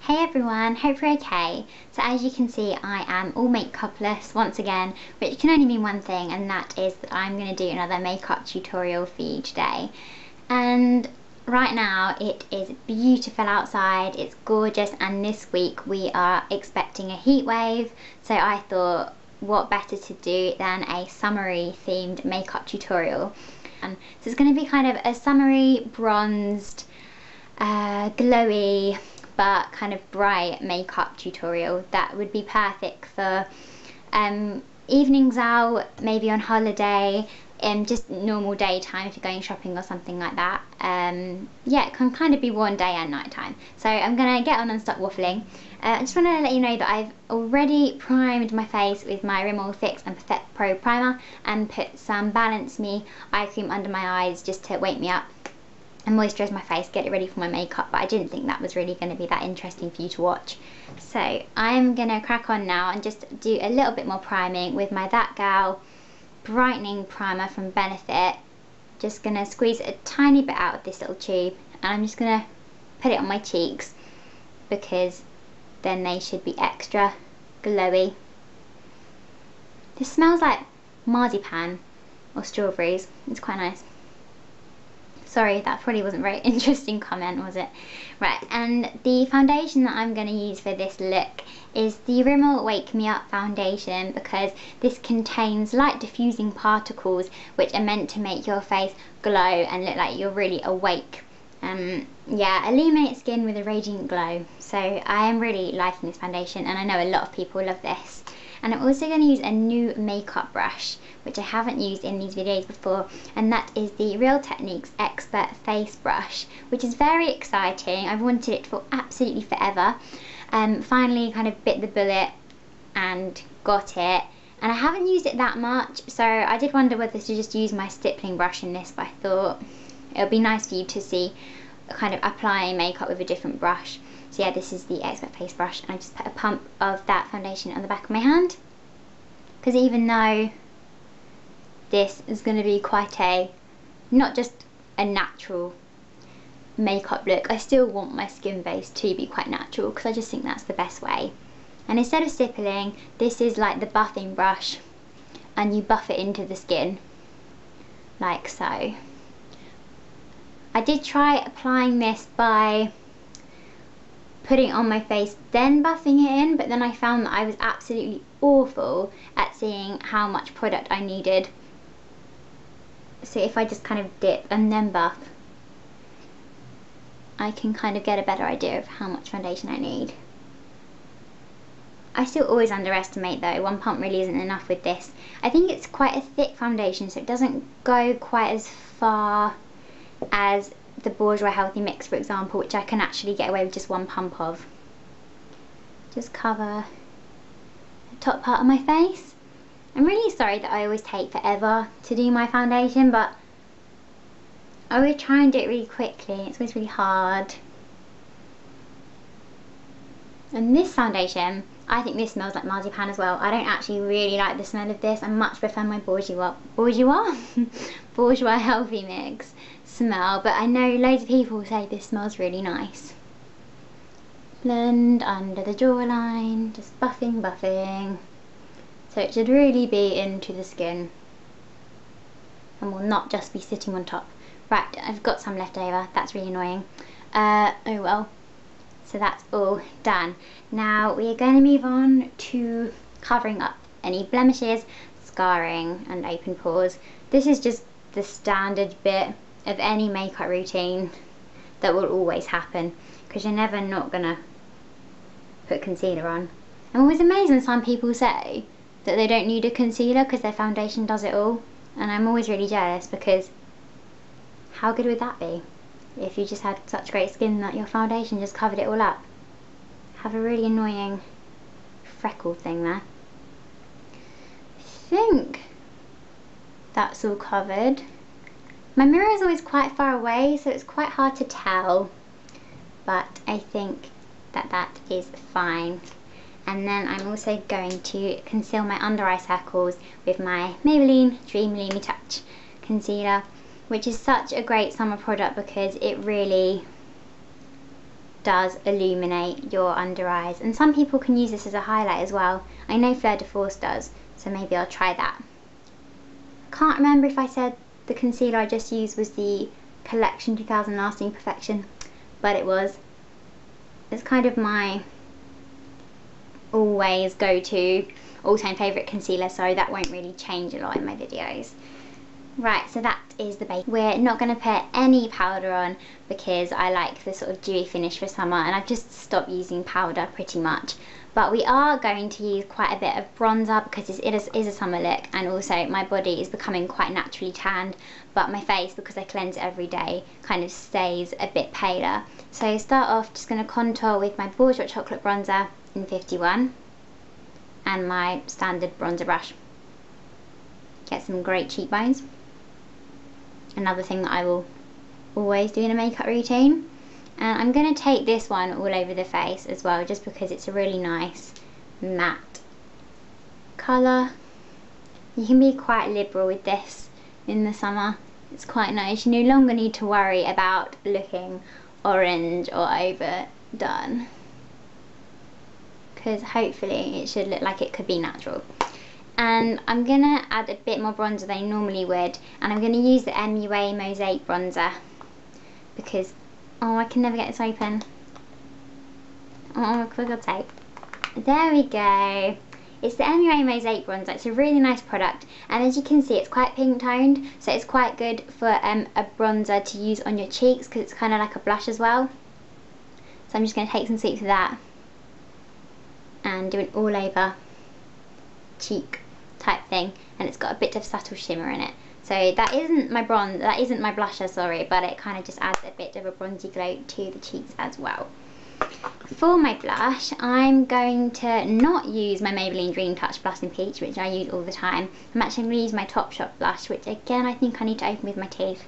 Hey everyone, hope you're okay. So as you can see, I am all makeupless once again, which can only mean one thing, and that is that I'm going to do another makeup tutorial for you today. And right now it is beautiful outside, it's gorgeous, and this week we are expecting a heat wave, so I thought what better to do than a summery themed makeup tutorial. So it's going to be kind of a summery, bronzed, glowy, but kind of bright makeup tutorial that would be perfect for evenings out, maybe on holiday, just normal daytime if you're going shopping or something like that. Yeah, it can kind of be worn day and night time. So I'm gonna get on and stop waffling. I just want to let you know that I've already primed my face with my Rimmel Fix and Perfect Pro primer and put some Balance Me eye cream under my eyes just to wake me up and moisturise my face, get it ready for my makeup, but I didn't think that was really going to be that interesting for you to watch. So I'm going to crack on now and just do a little bit more priming with my That Gal brightening primer from Benefit. Just going to squeeze a tiny bit out of this little tube, and I'm just going to put it on my cheeks because then they should be extra glowy. This smells like marzipan or strawberries. It's quite nice. Sorry, that probably wasn't a very interesting comment, was it? Right, and the foundation that I'm going to use for this look is the Rimmel Wake Me Up foundation, because this contains light diffusing particles which are meant to make your face glow and look like you're really awake. Yeah, illuminate skin with a radiant glow. So I am really liking this foundation, and I know a lot of people love this. And I'm also going to use a new makeup brush, which I haven't used in these videos before, and that is the Real Techniques Expert Face Brush, which is very exciting. I've wanted it for absolutely forever. Finally kind of bit the bullet and got it. And I haven't used it that much, so I did wonder whether to just use my stippling brush in this, but I thought it would be nice for you to see kind of applying makeup with a different brush. So yeah, this is the Expert Face Brush, and I just put a pump of that foundation on the back of my hand, because even though this is going to be quite a, not just a natural makeup look, I still want my skin base to be quite natural, because I just think that's the best way. And instead of stippling, this is like the buffing brush, and you buff it into the skin, like so. I did try applying this by putting it on my face then buffing it in, but then I found that I was absolutely awful at seeing how much product I needed. So if I just kind of dip and then buff, I can kind of get a better idea of how much foundation I need. I still always underestimate though, one pump really isn't enough with this. I think it's quite a thick foundation, so it doesn't go quite as far as the Bourjois Healthy Mix, for example, which I can actually get away with just one pump of. Just cover the top part of my face. I'm really sorry that I always take forever to do my foundation, but I always try and do it really quickly. It's always really hard. And this foundation, I think this smells like marzipan as well. I don't actually really like the smell of this. I much prefer my Bourjois Healthy Mix smell, but I know loads of people say this smells really nice. Blend under the jawline, just buffing. So it should really be into the skin and will not just be sitting on top. Right, I've got some left over, that's really annoying. Oh well. So that's all done. Now we are going to move on to covering up any blemishes, scarring and open pores. This is just the standard bit of any makeup routine that will always happen, because you're never not going to put concealer on. I'm always amazed when some people say that they don't need a concealer because their foundation does it all, and I'm always really jealous, because how good would that be if you just had such great skin that your foundation just covered it all up? Have a really annoying freckle thing there. I think that's all covered. My mirror is always quite far away, so it's quite hard to tell, but I think that that is fine. And then I'm also going to conceal my under eye circles with my Maybelline Dreamlumi Touch concealer, which is such a great summer product because it really does illuminate your under eyes, and some people can use this as a highlight as well. I know Fleur de Force does, so maybe I'll try that. Can't remember if I said the concealer I just used was the Collection 2000 Lasting Perfection, but it was. It's kind of my always go-to all-time favourite concealer, so that won't really change a lot in my videos. Right, so that is the base. We're not going to put any powder on because I like the sort of dewy finish for summer, and I've just stopped using powder pretty much. But we are going to use quite a bit of bronzer because it is a summer look, and also my body is becoming quite naturally tanned, but my face, because I cleanse it every day, kind of stays a bit paler. So start off just going to contour with my Bourjois Chocolate Bronzer in 51 and my standard bronzer brush. Get some great cheekbones. Another thing that I will always do in a makeup routine. And I'm going to take this one all over the face as well, just because it's a really nice matte colour. You can be quite liberal with this in the summer. It's quite nice. You no longer need to worry about looking orange or overdone, because hopefully it should look like it could be natural. And I'm going to add a bit more bronzer than I normally would, and I'm going to use the MUA Mosaic bronzer because, oh, I can never get this open. Oh, for God's sake. There we go. It's the MUA Mosaic bronzer. It's a really nice product, and as you can see, it's quite pink toned, so it's quite good for a bronzer to use on your cheeks because it's kind of like a blush as well. So I'm just going to take some sweeps of that and do it all over cheek type thing, and it's got a bit of subtle shimmer in it. So that isn't my blusher, sorry, but it kind of just adds a bit of a bronzy glow to the cheeks as well. For my blush, I'm going to not use my Maybelline Dream Touch Blush in Peach, which I use all the time. I'm actually going to use my Topshop blush, which again I think I need to open with my teeth.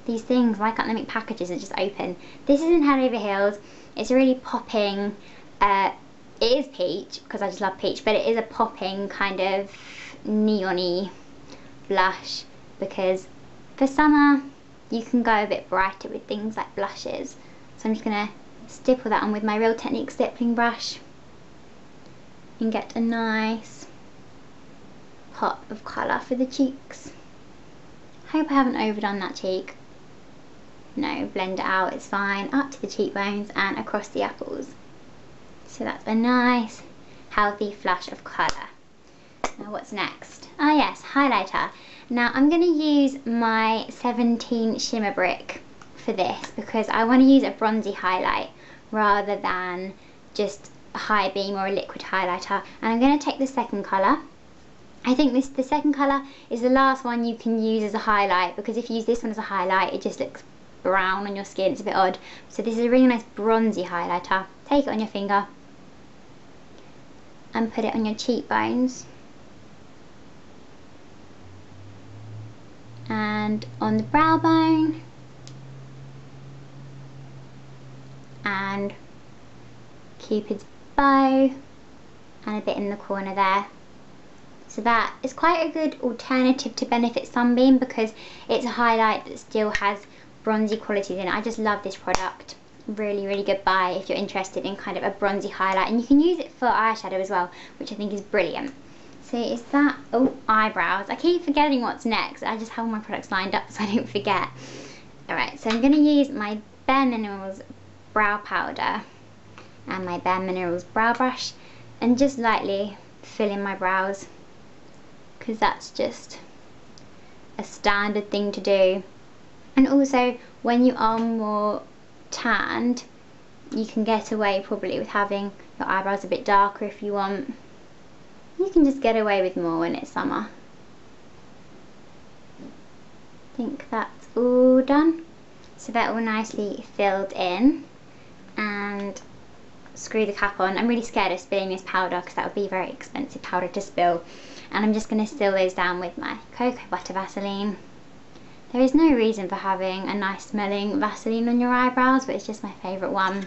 These things, why can't they make packages and just open? This isn't Head Over Heels. It's a really popping, it is peach, because I just love peach, but it is a popping kind of neon-y blush, because for summer you can go a bit brighter with things like blushes. So I'm just going to stipple that on with my Real Technique stippling brush and get a nice pop of colour for the cheeks. Hope I haven't overdone that cheek. No, blend it out, it's fine. Up to the cheekbones and across the apples. So that's a nice healthy flush of colour. Now what's next? Ah yes, highlighter. Now I'm going to use my 17 Shimmer Brick for this because I want to use a bronzy highlight rather than just a high beam or a liquid highlighter. And I'm going to take the second colour. I think the second colour is the last one you can use as a highlight, because if you use this one as a highlight it just looks brown on your skin, it's a bit odd. So this is a really nice bronzy highlighter. Take it on your finger and put it on your cheekbones and on the brow bone and Cupid's bow and a bit in the corner there. So that is quite a good alternative to Benefit Sunbeam because it's a highlight that still has bronzy qualities in it. I just love this product. Really, really good buy if you're interested in kind of a bronzy highlight, and you can use it for eyeshadow as well, which I think is brilliant. So is that, oh, eyebrows. I keep forgetting what's next. I just have all my products lined up so I don't forget. Alright, so I'm going to use my Bare Minerals brow powder and my Bare Minerals brow brush and just lightly fill in my brows, because that's just a standard thing to do. And also when you are more tanned, you can get away probably with having your eyebrows a bit darker if you want. You can just get away with more when it's summer. I think that's all done. So they're all nicely filled in, and screw the cap on. I'm really scared of spilling this powder because that would be very expensive powder to spill. And I'm just going to seal those down with my Cocoa Butter Vaseline. There is no reason for having a nice smelling Vaseline on your eyebrows, but it's just my favourite one.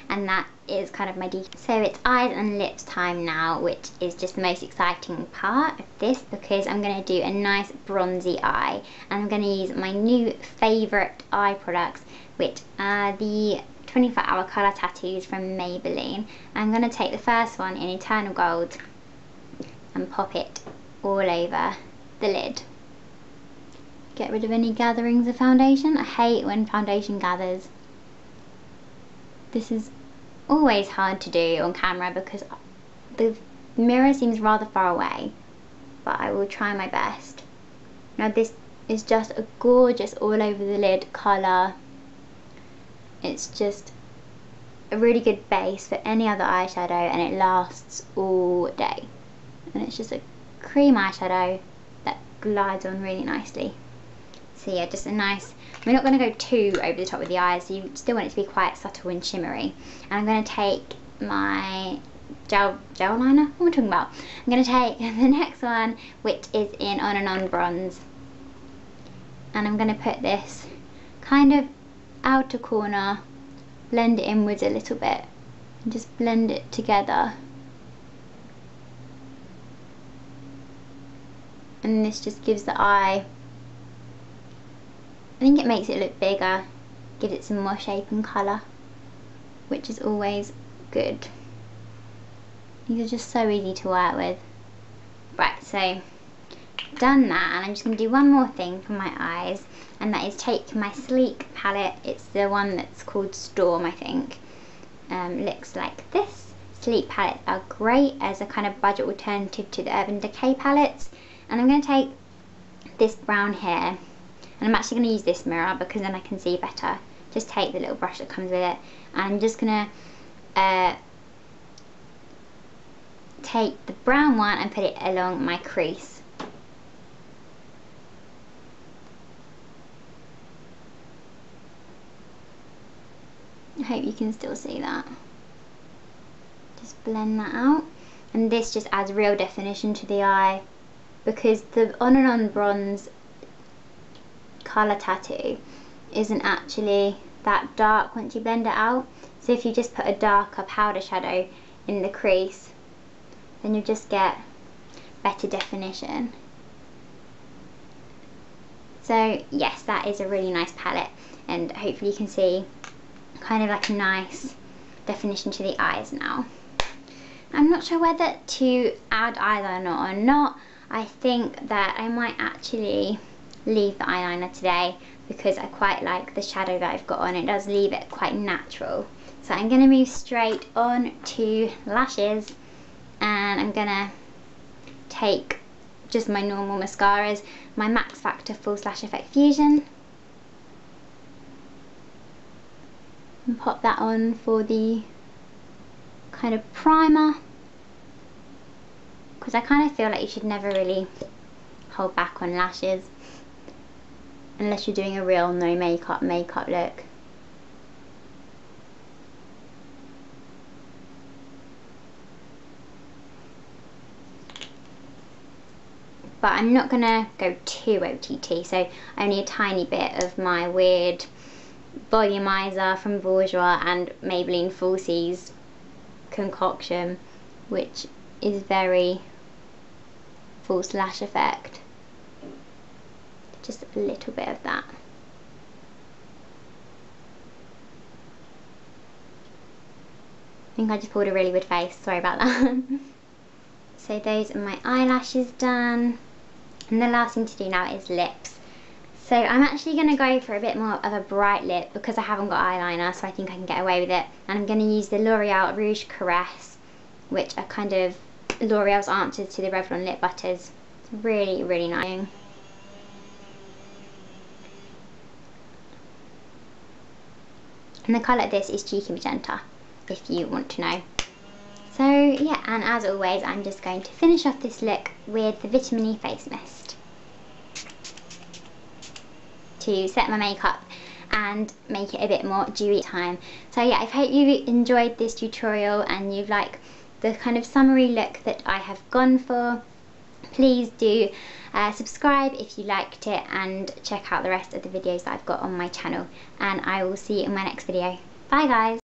And that is kind of my default. So it's eyes and lips time now, which is just the most exciting part of this because I'm going to do a nice bronzy eye. And I'm going to use my new favourite eye products, which are the 24-hour colour tattoos from Maybelline. I'm going to take the first one in Eternal Gold and pop it all over the lid. Get rid of any gatherings of foundation. I hate when foundation gathers. This is always hard to do on camera because the mirror seems rather far away, but I will try my best. Now this is just a gorgeous all over the lid colour. It's just a really good base for any other eyeshadow, and it lasts all day. And it's just a cream eyeshadow that glides on really nicely. So yeah, just a nice, we're not going to go too over the top with the eyes, so you still want it to be quite subtle and shimmery. And I'm going to take my gel liner, what am I talking about? I'm going to take the next one, which is in On and On Bronze. And I'm going to put this kind of outer corner, blend it inwards a little bit, and just blend it together. And this just gives the eye, I think it makes it look bigger, gives it some more shape and colour, which is always good. These are just so easy to work with. Right, so done that, and I'm just going to do one more thing for my eyes, and that is take my Sleek palette. It's the one that's called Storm, I think. Looks like this. Sleek palettes are great as a kind of budget alternative to the Urban Decay palettes. And I'm going to take this brown here, and I'm actually going to use this mirror because then I can see better. Just take the little brush that comes with it, and I'm just going to take the brown one and put it along my crease. I hope you can still see that. Just blend that out, and this just adds real definition to the eye, because the On and On Bronze colour tattoo isn't actually that dark once you blend it out. So if you just put a darker powder shadow in the crease, then you just get better definition. So yes, that is a really nice palette, and hopefully you can see kind of like a nice definition to the eyes now. I'm not sure whether to add eyeliner or not. I think that I might actually leave the eyeliner today because I quite like the shadow that I've got on. It does leave it quite natural. So I'm going to move straight on to lashes, and I'm going to take just my normal mascaras, my Max Factor False Lash Effect Fusion, and pop that on for the kind of primer, because I kind of feel like you should never really hold back on lashes unless you're doing a real no makeup look. But I'm not gonna go too OTT, so only a tiny bit of my weird volumizer from Bourjois and Maybelline Falsies concoction, which is very false lash effect. Just a little bit of that. I think I just pulled a really weird face, sorry about that. So those are my eyelashes done, and the last thing to do now is lips. So I'm actually going to go for a bit more of a bright lip because I haven't got eyeliner, so I think I can get away with it. And I'm going to use the L'Oreal Rouge Caresse, which are kind of L'Oreal's answer to the Revlon lip butters. It's really, really nice. And the colour of this is Cheeky Magenta, if you want to know. So yeah, and as always, I'm just going to finish off this look with the Vitamin E Face Mist to set my makeup and make it a bit more dewy time. So yeah, I hope you enjoyed this tutorial and you like the kind of summery look that I have gone for. Please do subscribe if you liked it, and check out the rest of the videos that I've got on my channel, and I will see you in my next video. Bye guys!